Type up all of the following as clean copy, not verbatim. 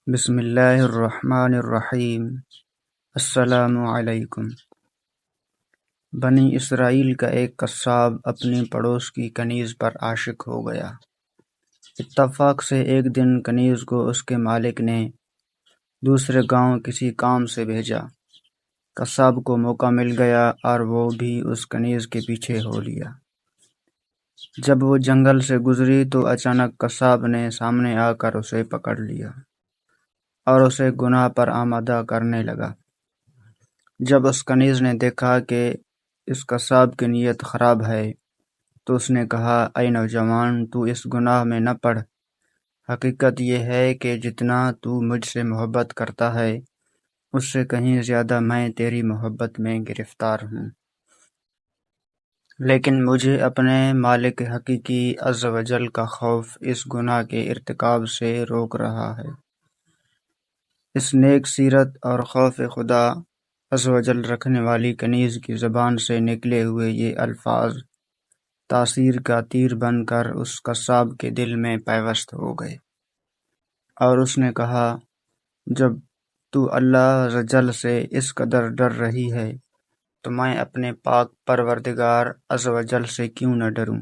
بسم اللہ الرحمن الرحیم۔ السلام علیکم۔ بنی اسرائیل کا ایک قصاب اپنی پڑوس کی کنیز پر عاشق ہو گیا۔ اتفاق سے ایک دن کنیز کو اس کے مالک نے دوسرے گاؤں کسی کام سے بھیجا۔ قصاب کو موقع مل گیا اور وہ بھی اس کنیز کے پیچھے ہو لیا۔ جب وہ جنگل سے گزری تو اچانک قصاب نے سامنے آ کر اسے پکڑ لیا اور اسے گناہ پر آمادہ کرنے لگا۔ جب اس کنیز نے دیکھا کہ اس قصاب کی نیت خراب ہے تو اس نے کہا، اے نوجوان، تو اس گناہ میں نہ پڑ۔ حقیقت یہ ہے کہ جتنا تو مجھ سے محبت کرتا ہے اس سے کہیں زیادہ میں تیری محبت میں گرفتار ہوں۔ لیکن مجھے اپنے مالک حقیقی عز و جل کا خوف اس گناہ کے ارتکاب سے روک رہا ہے۔ اس نیک سیرت اور خوف خدا عز و جل رکھنے والی کنیز کی زبان سے نکلے ہوئے یہ الفاظ تاثیر کا تیر بن کر اس قصاب کے دل میں پیوست ہو گئے، اور اس نے کہا، جب تو اللہ عز و جل سے اس قدر ڈر رہی ہے تو میں اپنے پاک پروردگار عز و جل سے کیوں نہ ڈروں؟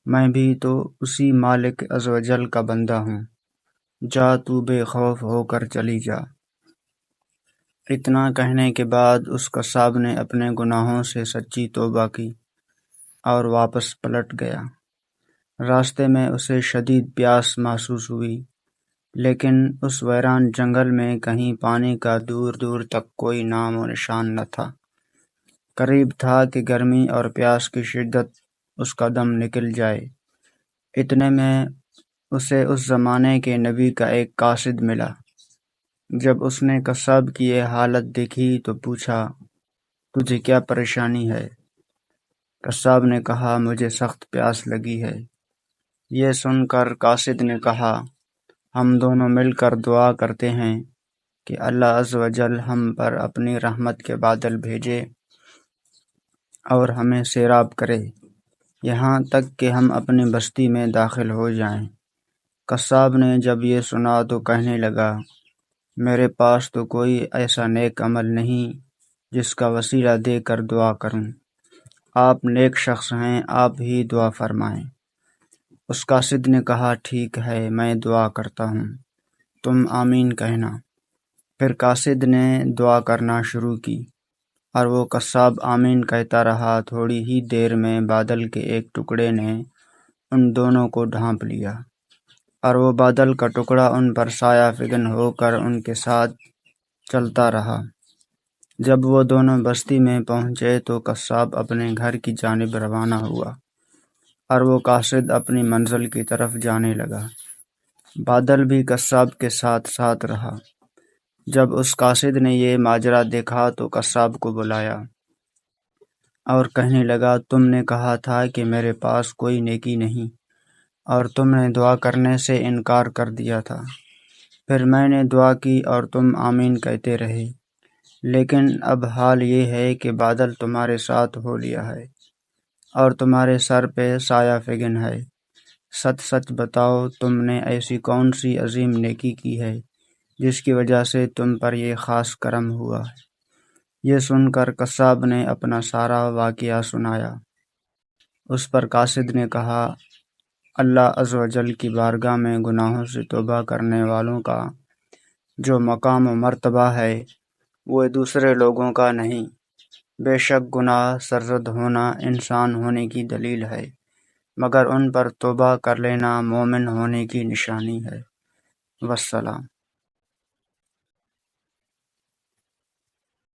میں بھی تو اسی مالک عز و جل کا بندہ ہوں۔ جا، تو بے خوف ہو کر چلی جا۔ اتنا کہنے کے بعد اس قصاب نے اپنے گناہوں سے سچی توبہ کی اور واپس پلٹ گیا۔ راستے میں اسے شدید پیاس محسوس ہوئی، لیکن اس ویران جنگل میں کہیں پانی کا دور دور تک کوئی نام و نشان نہ تھا۔ قریب تھا کہ گرمی اور پیاس کی شدت اس کا دم نکل جائے۔ اتنے میں اسے اس زمانے کے نبی کا ایک قاصد ملا۔ جب اس نے قصاب کی یہ حالت دیکھی تو پوچھا، تجھے کیا پریشانی ہے؟ قصاب نے کہا، مجھے سخت پیاس لگی ہے۔ یہ سن کر قاصد نے کہا، ہم دونوں مل کر دعا کرتے ہیں کہ اللہ عز و جل ہم پر اپنی رحمت کے بادل بھیجے اور ہمیں سیراب کرے، یہاں تک کہ ہم اپنی بستی میں داخل ہو جائیں۔ قصاب نے جب یہ سنا تو کہنے لگا، میرے پاس تو کوئی ایسا نیک عمل نہیں جس کا وسیلہ دے کر دعا کروں۔ آپ نیک شخص ہیں، آپ ہی دعا فرمائیں۔ اس قاصد نے کہا، ٹھیک ہے، میں دعا کرتا ہوں، تم آمین کہنا۔ پھر قاصد نے دعا کرنا شروع کی اور وہ قصاب آمین کہتا رہا۔ تھوڑی ہی دیر میں بادل کے ایک ٹکڑے نے ان دونوں کو ڈھانپ لیا اور وہ بادل کا ٹکڑا ان پر سایہ فگن ہو کر ان کے ساتھ چلتا رہا۔ جب وہ دونوں بستی میں پہنچے تو قصاب اپنے گھر کی جانب روانہ ہوا اور وہ قاصد اپنی منزل کی طرف جانے لگا۔ بادل بھی قصاب کے ساتھ ساتھ رہا۔ جب اس قاصد نے یہ ماجرا دیکھا تو قصاب کو بلایا اور کہنے لگا، تم نے کہا تھا کہ میرے پاس کوئی نیکی نہیں اور تم نے دعا کرنے سے انکار کر دیا تھا۔ پھر میں نے دعا کی اور تم آمین کہتے رہے، لیکن اب حال یہ ہے کہ بادل تمہارے ساتھ ہو لیا ہے اور تمہارے سر پہ سایہ فگن ہے۔ سچ سچ بتاؤ، تم نے ایسی کون سی عظیم نیکی کی ہے جس کی وجہ سے تم پر یہ خاص کرم ہوا ہے؟ یہ سن کر قصاب نے اپنا سارا واقعہ سنایا۔ اس پر قاصد نے کہا، اللہ عز و جل کی بارگاہ میں گناہوں سے توبہ کرنے والوں کا جو مقام و مرتبہ ہے وہ دوسرے لوگوں کا نہیں۔ بے شک گناہ سرزد ہونا انسان ہونے کی دلیل ہے، مگر ان پر توبہ کر لینا مومن ہونے کی نشانی ہے۔ والسلام۔